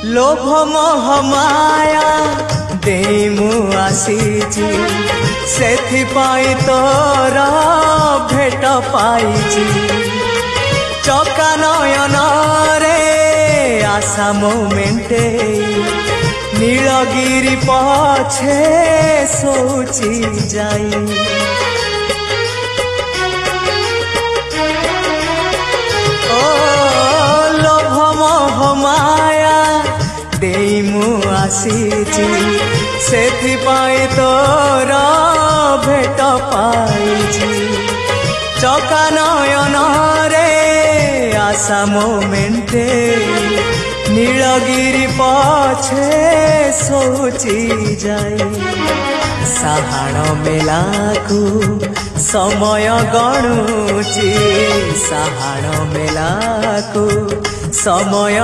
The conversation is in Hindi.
लोभ मोह माया दे मु आसीची सेथिपाई तोर भेट पाइची चका नयन रे आशा मोमेंटे नीलगिरी पछे सोची जाई ओ लोभ मोह माया देई मु आसीची सेथिपाई तोर भेट पाइची चका नयन रे आशा मोमेंटे नीलगिरी पछे सोची जाई साहाण मेलाकू समय गणुची साहाण मेलाकू समय